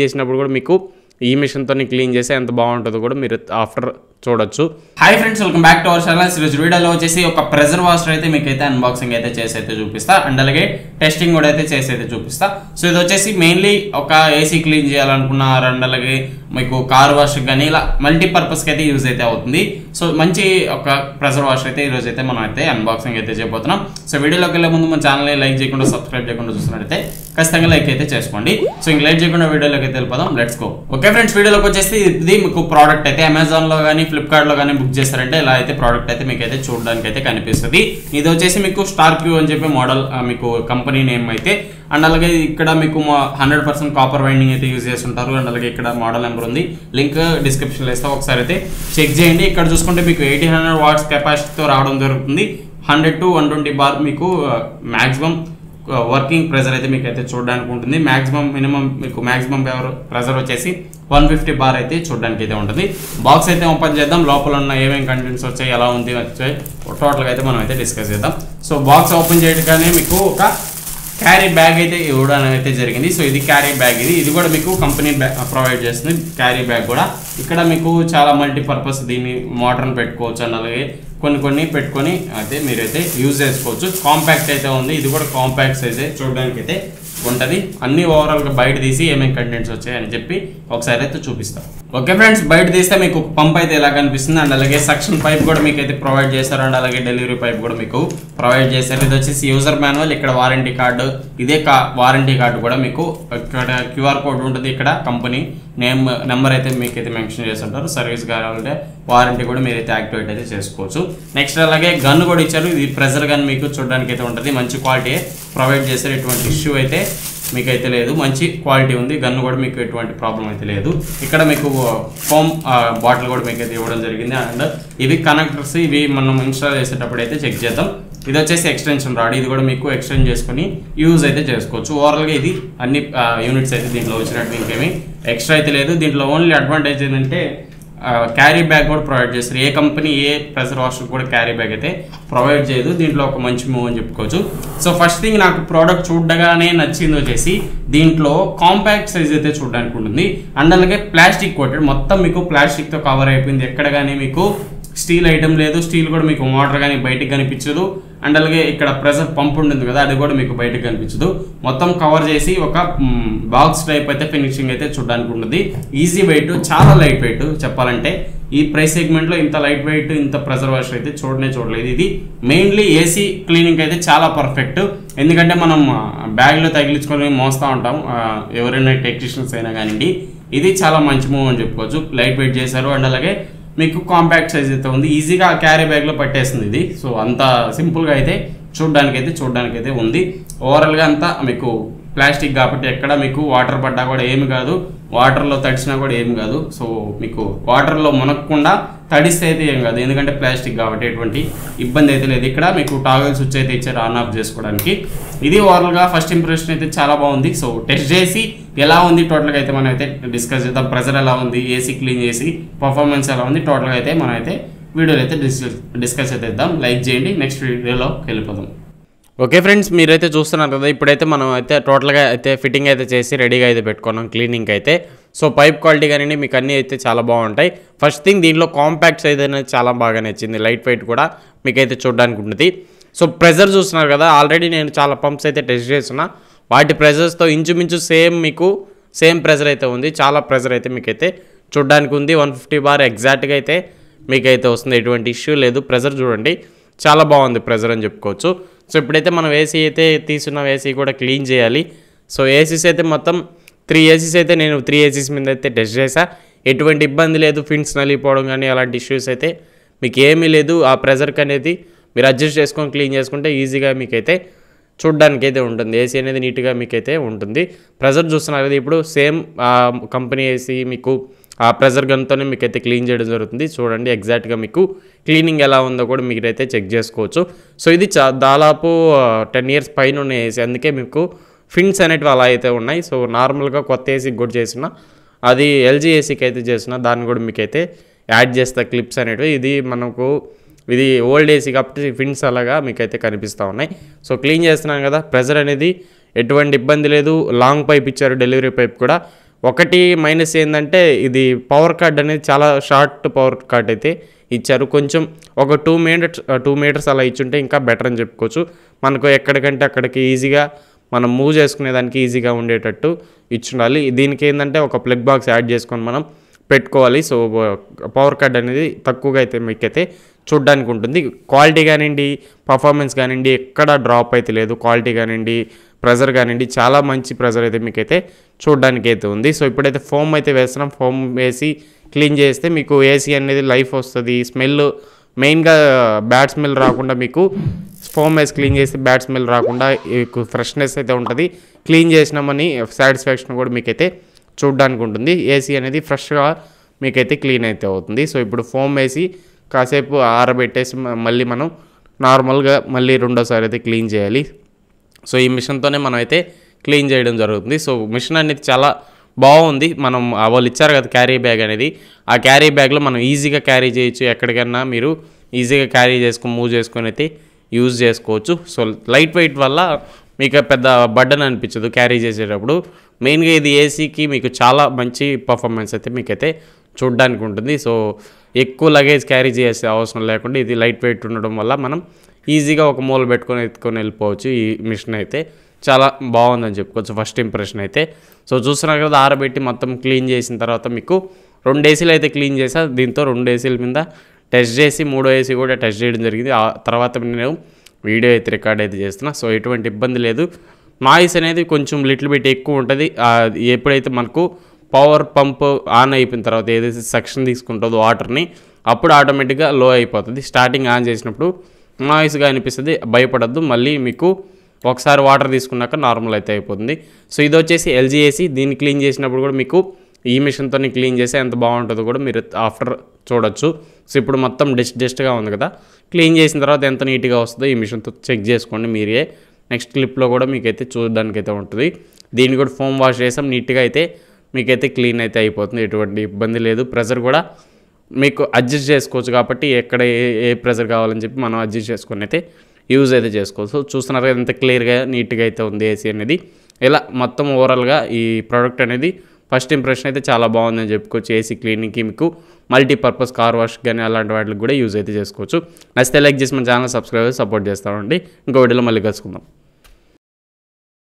చేసినప్పుడు కూడా మీకు ఈ మిషన్తో క్లీన్ చేస్తే ఎంత బాగుంటుందో కూడా మీరు ఆఫ్టర్ చూడొచ్చు. Hi friends, welcome back to our channel. ఈరోజు వీడియోలో వచ్చేసి ఒక ప్రెజర్ వాషర్ అయితే మీకైతే అన్బాక్సింగ్ అయితే చేసి అయితే చూపిస్తా, అండ్ అలాగే టెస్టింగ్ కూడా అయితే చేసి అయితే చూపిస్తా. సో ఇది వచ్చేసి మెయిన్లీ ఒక ఏసీ క్లీన్ చేయాలనుకున్నారు, అండ్ అలాగే మీకు కార్ వాష్ కానీ ఇలా మల్టీపర్పస్కి అయితే యూజ్ అయితే అవుతుంది. సో మంచి ఒక ప్రెజర్ వాషర్ అయితే ఈరోజు అయితే మనం అయితే అన్బాక్సింగ్ అయితే చేయబోతున్నాం. సో వీడియోలోకి వెళ్ళే ముందు మన ఛానల్ని లైక్ చేయకుండా సబ్స్క్రైబ్ చేయకుండా చూస్తున్నట్టయితే ఖచ్చితంగా లైక్ అయితే చేసుకోండి. సో ఇంక లైక్ చేయకుండా వీడియోలోకి అయితే వెళ్ళిపోదాం. Let's go. ఓకే ఫ్రెండ్స్, వీడియోలోకి వచ్చేసి ఇది మీకు ప్రోడక్ట్ అయితే అమెజాన్లో కానీ ఫ్లిప్కార్ట్లో కానీ బుక్ చేస్తారంటే ఇలా అయితే ప్రోడక్ట్ అయితే మీకు అయితే చూడడానికి అయితే కనిపిస్తుంది. ఇది వచ్చేసి మీకు స్టార్ క్యూ అని చెప్పి మోడల్ మీకు కంపెనీ నేమ్ అయితే, అండ్ అలాగే ఇక్కడ మీకు 100% కాపర్ వైండింగ్ అయితే యూజ్ చేస్తుంటారు. అండ్ అలాగే ఇక్కడ మోడల్ నెంబర్ ఉంది, లింక్ డిస్క్రిప్షన్లో ఇస్తా, ఒకసారి అయితే చెక్ చేయండి. ఇక్కడ చూసుకుంటే మీకు 1800 వాట్స్ కెపాసిటీతో రావడం జరుగుతుంది. 100 to 120 బార్ మీకు మ్యాక్సిమం వర్కింగ్ ప్రెజర్ అయితే మీకు అయితే చూడడానికి ఉంటుంది. మ్యాక్సిమం మినిమం మీకు మ్యాక్సిమం ప్రెజర్ వచ్చేసి 150 బార్ అయితే చూడడానికి అయితే ఉంటుంది. బాక్స్ అయితే ఓపెన్ చేద్దాం, లోపల ఉన్న ఏమేమి కంటెంట్స్ వచ్చాయి, ఎలా ఉంది వచ్చాయి టోటల్గా అయితే మనం అయితే డిస్కస్ చేద్దాం. సో బాక్స్ ఓపెన్ చేయగానే మీకు ఒక క్యారీ బ్యాగ్ అయితే ఇవ్వడం అయితే జరిగింది. సో ఇది క్యారీ బ్యాగ్, ఇది కూడా మీకు కంపెనీ ప్రొవైడ్ చేస్తుంది క్యారీ బ్యాగ్ కూడా. ఇక్కడ మీకు చాలా మల్టీపర్పస్, దీన్ని మోటార్ని పెట్టుకోవచ్చు, అండ్ అలాగే కొన్ని పెట్టుకొని అయితే మీరైతే యూజ్ చేసుకోవచ్చు. కాంపాక్ట్ అయితే ఉంది, ఇది కూడా కాంపాక్ట్ సైజ్ చూడడానికి అయితే ఉంటుంది. అన్ని ఓవరాల్గా బయట తీసి ఏమేమి కంటెంట్స్ వచ్చాయని చెప్పి ఒకసారి అయితే చూపిస్తాం. ఓకే ఫ్రెండ్స్, బయట తీస్తే మీకు పంప్ అయితే ఎలా కనిపిస్తుంది, అండ్ అలాగే సక్షన్ పైప్ కూడా మీకు అయితే ప్రొవైడ్ చేశారు, అండ్ అలాగే డెలివరీ పైప్ కూడా మీకు ప్రొవైడ్ చేశారు. ఇది వచ్చేసి యూజర్ మాన్యువల్, ఇక్కడ వారంటీ కార్డు, ఇదే వారంటీ కార్డు కూడా మీకు ఇక్కడ QR కోడ్ ఉంటుంది, ఇక్కడ కంపెనీ నెంబర్ అయితే మీకైతే మెన్షన్ చేసి ఉంటారు. సర్వీస్ కావాలంటే వారంటీ కూడా మీరైతే యాక్టివేట్ అయితే చేసుకోవచ్చు. నెక్స్ట్ అలాగే గన్ కూడా ఇచ్చారు, ఇది ప్రెజర్ గన్ మీకు చూడడానికి అయితే ఉంటుంది. మంచి క్వాలిటీ ప్రొవైడ్ చేశారు, ఎటువంటి ఇష్యూ అయితే మీకైతే లేదు, మంచి క్వాలిటీ ఉంది. గన్ కూడా మీకు ఎటువంటి ప్రాబ్లం అయితే లేదు. ఇక్కడ మీకు ఫోమ్ బాటిల్ కూడా మీకు అయితే ఇవ్వడం జరిగింది, అండ్ ఇవి కనెక్టర్స్, ఇవి మనం ఇన్స్టాల్ చేసేటప్పుడు అయితే చెక్ చేద్దాం. ఇది వచ్చేసి ఎక్స్టెన్షన్ రాడ్, ఇది కూడా మీకు ఎక్స్టెండ్ చేసుకుని యూజ్ అయితే చేసుకోవచ్చు. ఓవరాల్గా ఇది అన్ని యూనిట్స్ అయితే దీంట్లో వచ్చినట్టు ఇంకేమి ఎక్స్ట్రా అయితే లేదు. దీంట్లో ఓన్లీ అడ్వాంటేజ్ ఏంటంటే క్యారీ బ్యాగ్ కూడా ప్రొవైడ్ చేస్తారు. ఏ కంపెనీ ఏ ప్రెజర్ వాషర్ కూడా క్యారీ బ్యాగ్ అయితే ప్రొవైడ్ చేయదు, దీంట్లో ఒక మంచి మూవ్ అని చెప్పుకోవచ్చు. సో ఫస్ట్ థింగ్ నాకు ప్రోడక్ట్ చూడగానే నచ్చింది వచ్చేసి దీంట్లో కాంపాక్ట్ సైజ్ అయితే చూడడానికి ఉంటుంది, అండ్ అలాగే ప్లాస్టిక్ కోటెడ్, మొత్తం మీకు ప్లాస్టిక్తో కవర్ అయిపోయింది. ఎక్కడ కానీ మీకు స్టీల్ ఐటమ్ లేదు, స్టీల్ కూడా మీకు మోటార్ కానీ బయటకు కనిపించదు, అండ్ అలాగే ఇక్కడ ప్రెజర్ పంప్ ఉంటుంది కదా, అది కూడా మీకు బయటకు కనిపించదు. మొత్తం కవర్ చేసి ఒక బాక్స్ టైప్ అయితే ఫినిషింగ్ అయితే చూడడానికి ఉంటుంది. ఈజీ వెయిట్, చాలా లైట్ వెయిట్ చెప్పాలంటే. ఈ ప్రైస్ సెగ్మెంట్లో ఇంత లైట్ వెయిట్, ఇంత ప్రెజర్ వాషర్ అయితే చూడలేదు. ఇది మెయిన్లీ ఏసీ క్లీనింగ్ అయితే చాలా పర్ఫెక్ట్, ఎందుకంటే మనం బ్యాగ్లో తగిలించుకొని మోస్తూ ఉంటాం ఎవరైనా టెక్నీషియన్స్ అయినా కానివ్వండి. ఇది చాలా మంచి మూవ్ అని చెప్పుకోవచ్చు. లైట్ వెయిట్ చేశారు, అండ్ అలాగే మీకు కాంపాక్ట్ సైజ్ అయితే ఉంది, ఈజీగా క్యారీ బ్యాగ్లో పట్టేస్తుంది ఇది. సో అంత సింపుల్గా అయితే చూడడానికి అయితే ఉంది. ఓవరాల్గా అంతా మీకు ప్లాస్టిక్ కాబట్టి ఎక్కడ మీకు వాటర్ పడ్డా కూడా ఏమి కాదు, వాటర్లో తడిసినా కూడా ఏమి కాదు. సో మీకు వాటర్లో మునగకుండా తడిస్తే అయితే ఏం కాదు, ఎందుకంటే ప్లాస్టిక్ కాబట్టి ఎటువంటి ఇబ్బంది అయితే లేదు. ఇక్కడ మీకు టాగల్ స్విచ్ అయితే ఇచ్చారు ఆన్ ఆఫ్ చేసుకోవడానికి. ఇది ఓవరాల్గా ఫస్ట్ ఇంప్రెషన్ అయితే చాలా బాగుంది. సో టెస్ట్ చేసి ఎలా ఉంది టోటల్గా అయితే మనం అయితే డిస్కస్ చేద్దాం. ప్రెజర్ ఎలా ఉంది, ఏసీ క్లీన్ చేసి పర్ఫార్మెన్స్ ఎలా ఉంది టోటల్గా అయితే మనం అయితే వీడియోలో అయితే డిస్కస్ అయితే ఇద్దాం. లైక్ చేయండి, నెక్స్ట్ వీడియోలోకి వెళ్ళిపోదాం. ఓకే ఫ్రెండ్స్, మీరైతే చూస్తున్నారు కదా, ఇప్పుడైతే మనం అయితే టోటల్గా అయితే ఫిట్టింగ్ అయితే చేసి రెడీగా అయితే పెట్టుకున్నాం క్లీనింగ్ అయితే. సో పైప్ క్వాలిటీ కానీ మీకు అన్నీ అయితే చాలా బాగుంటాయి. ఫస్ట్ థింగ్ దీనిలో కాంపాక్ట్ సైజ్ అనేది చాలా బాగా నచ్చింది, లైట్ వెయిట్ కూడా మీకైతే చూడడానికి ఉంటుంది. సో ప్రెజర్ చూస్తున్నారు కదా, ఆల్రెడీ నేను చాలా పంప్స్ అయితే టెస్ట్ చేస్తున్నా, వాటి ప్రెజర్స్తో ఇంచుమించు సేమ్ ప్రెజర్ అయితే ఉంది. చాలా ప్రెజర్ అయితే మీకైతే చూడడానికి ఉంది. 150 బార్ ఎగ్జాక్ట్గా అయితే మీకైతే వస్తుంది, ఎటువంటి ఇష్యూ లేదు. ప్రెజర్ చూడండి, చాలా బాగుంది ప్రెజర్ అని చెప్పుకోవచ్చు. సో ఇప్పుడైతే మనం ఏసీ అయితే తీసుకున్నాం, ఏసీ కూడా క్లీన్ చేయాలి. సో ఏసీస్ అయితే మొత్తం 3 ఏసీస్ అయితే నేను 3 ఏసీస్ మీద అయితే టెస్ట్ చేసా, ఎటువంటి ఇబ్బంది లేదు. ఫిన్స్ నలిగిపోవడం కానీ అలాంటి ఇష్యూస్ అయితే మీకు ఏమీ లేదు. ఆ ప్రెజర్కి అనేది మీరు అడ్జస్ట్ చేసుకొని క్లీన్ చేసుకుంటే ఈజీగా మీకైతే చూడడానికి అయితే ఉంటుంది. ఏసీ అనేది నీట్గా మీకైతే ఉంటుంది. ప్రెజర్ చూస్తున్నారు కదా, ఇప్పుడు సేమ్ కంపెనీ ఏసీ మీకు ఆ ప్రెజర్ గన్తోనే మీకైతే క్లీన్ చేయడం జరుగుతుంది. చూడండి ఎగ్జాక్ట్గా మీకు క్లీనింగ్ ఎలా ఉందో కూడా మీరైతే చెక్ చేసుకోవచ్చు. సో ఇది దాదాపు 10 years పైన ఉన్న ఏసీ, అందుకే మీకు ఫిన్స్ అనేటివి అలా అయితే ఉన్నాయి. సో నార్మల్గా కొత్త ఏసీకి కూడా చేసిన, అది LG ఏసీకి అయితే చేసిన, దాన్ని కూడా మీకైతే యాడ్ చేస్తా క్లిప్స్ అనేటివి. ఇది ఓల్డ్ ఏసీ కాబట్టి ఫిన్స్ అలాగా మీకైతే కనిపిస్తూ ఉన్నాయి. సో క్లీన్ చేస్తున్నాను కదా, ప్రెజర్ అనేది ఎటువంటి ఇబ్బంది లేదు. లాంగ్ పైప్ ఇచ్చారు, డెలివరీ పైప్ కూడా ఒకటి మైనస్ ఏంటంటే ఇది పవర్ కార్డ్ అనేది చాలా షార్ట్ పవర్ కార్డ్ అయితే ఇచ్చారు. కొంచెం ఒక 2 మీటర్స్ అలా ఇచ్చుంటే ఇంకా బెటర్ అని చెప్పుకోవచ్చు. మనకు ఎక్కడికంటే అక్కడికి ఈజీగా మనం మూవ్ చేసుకునేదానికి ఈజీగా ఉండేటట్టు ఇచ్చుండాలి. దీనికి ఏంటంటే ఒక ప్లగ్ బాక్స్ యాడ్ చేసుకొని మనం పెట్టుకోవాలి. సో పవర్ కార్డ్ అనేది తక్కువగా అయితే మీకైతే చూడ్డానికి ఉంటుంది. క్వాలిటీ కానివ్వండి, పర్ఫార్మెన్స్ కానివ్వండి ఎక్కడ డ్రాప్ అయితే లేదు. క్వాలిటీ కానివ్వండి, ప్రెజర్ కానివ్వండి చాలా మంచి ప్రెజర్ అయితే మీకైతే చూడడానికి అయితే ఉంది. సో ఇప్పుడైతే ఫోమ్ అయితే వేస్తున్నాం. ఫోమ్ వేసి క్లీన్ చేస్తే మీకు ఏసీ అనేది లైఫ్ వస్తుంది. స్మెల్ మెయిన్గా బ్యాడ్ స్మెల్ రాకుండా మీకు ఫోమ్ వేసి క్లీన్ చేస్తే బ్యాడ్ స్మెల్ రాకుండా ఫ్రెష్నెస్ అయితే ఉంటుంది. క్లీన్ చేసినామని సాటిస్ఫాక్షన్ కూడా మీకైతే చూడడానికి ఉంటుంది. ఏసీ అనేది ఫ్రెష్గా మీకైతే క్లీన్ అయితే అవుతుంది. సో ఇప్పుడు ఫోమ్ వేసి కాసేపు ఆరబెట్టేసి మళ్ళీ మనం నార్మల్గా మళ్ళీ రెండోసారి అయితే క్లీన్ చేయాలి. సో ఈ మిషన్తోనే మనం అయితే క్లీన్ చేయడం జరుగుతుంది. సో మిషన్ అనేది చాలా బాగుంది. మనం వాళ్ళు ఇచ్చారు కదా క్యారీ బ్యాగ్ అనేది, ఆ క్యారీ బ్యాగ్లో మనం ఈజీగా క్యారీ చేయొచ్చు. ఎక్కడికన్నా మీరు ఈజీగా క్యారీ చేసుకొని మూవ్ చేసుకొని అయితే యూజ్ చేసుకోవచ్చు. సో లైట్ వెయిట్ వల్ల మీకు పెద్ద బర్డెన్ అనిపించదు క్యారీ చేసేటప్పుడు. మెయిన్గా ఇది ఏసీకి మీకు చాలా మంచి పర్ఫార్మెన్స్ అయితే మీకైతే చూడడానికి ఉంటుంది. సో ఎక్కువ లగేజ్ క్యారీ చేసే అవసరం లేకుండా ఇది లైట్ వెయిట్ ఉండడం వల్ల మనం ఈజీగా ఒక మూల పెట్టుకొని ఎత్తుకొని వెళ్ళిపోవచ్చు. ఈ మిషన్ అయితే చాలా బాగుందని చెప్పుకోవచ్చు ఫస్ట్ ఇంప్రెషన్ అయితే. సో చూస్తున్నారు కదా ఆరబెట్టి మొత్తం క్లీన్ చేసిన తర్వాత మీకు 2 ఏసీలు అయితే క్లీన్ చేసా. దీంతో 2 ఏసీల మీద టెస్ట్ చేసి 3వ ఏసీ కూడా టెస్ట్ చేయడం జరిగింది. ఆ తర్వాత నేను వీడియో అయితే రికార్డ్ అయితే చేస్తున్నా. సో ఎటువంటి ఇబ్బంది లేదు. నాయిస్ అనేది కొంచెం లిటిల్ బిట్ ఎక్కువ ఉంటుంది. ఎప్పుడైతే మనకు పవర్ పంప్ ఆన్ అయిపోయిన తర్వాత ఏదైతే సెక్షన్ తీసుకుంటుందో వాటర్ని అప్పుడు ఆటోమేటిక్గా లో అయిపోతుంది. స్టార్టింగ్ ఆన్ చేసినప్పుడు నాయిస్గా అనిపిస్తుంది, భయపడద్దు. మళ్ళీ మీకు ఒకసారి వాటర్ తీసుకున్నాక నార్మల్ అయితే అయిపోతుంది. సో ఇది వచ్చేసి ఎల్జీ ఏసీ. దీన్ని క్లీన్ చేసినప్పుడు కూడా మీకు ఈ మిషన్తో క్లీన్ చేస్తే ఎంత బాగుంటుందో కూడా మీరు ఆఫ్టర్ చూడొచ్చు. సో ఇప్పుడు మొత్తం డస్ట్గా ఉంది కదా, క్లీన్ చేసిన తర్వాత ఎంత నీట్గా వస్తుందో ఈ మిషన్తో చెక్ చేసుకోండి మీరే. నెక్స్ట్ క్లిప్లో కూడా మీకైతే చూడడానికి అయితే ఉంటుంది. దీన్ని కూడా ఫోమ్ వాష్ చేసాం, నీట్గా అయితే మీకైతే క్లీన్ అయితే అయిపోతుంది. ఎటువంటి ఇబ్బంది లేదు. ప్రెజర్ కూడా మీకు అడ్జస్ట్ చేసుకోవచ్చు కాబట్టి ఎక్కడ ఏ ప్రెజర్ కావాలని చెప్పి మనం అడ్జస్ట్ చేసుకొని అయితే యూజ్ అయితే చేసుకోవచ్చు. చూస్తున్నారు కదా ఎంత క్లియర్గా నీట్గా అయితే ఉంది ఏసీ అనేది. ఇలా మొత్తం ఓవరాల్గా ఈ ప్రోడక్ట్ అనేది ఫస్ట్ ఇంప్రెషన్ అయితే చాలా బాగుందని చెప్పుకోవచ్చు. ఏసీ క్లీనింగ్కి మీకు మల్టీపర్పస్ కార్ వాష్ కానీ అలాంటి వాటికి కూడా యూజ్ అయితే చేసుకోవచ్చు. నచ్చితే లైక్ చేసి మన ఛానల్ సబ్స్క్రైబ్ సపోర్ట్ చేస్తామండి. ఇంకో వీడియోలో మళ్ళీ కలుసుకుందాం.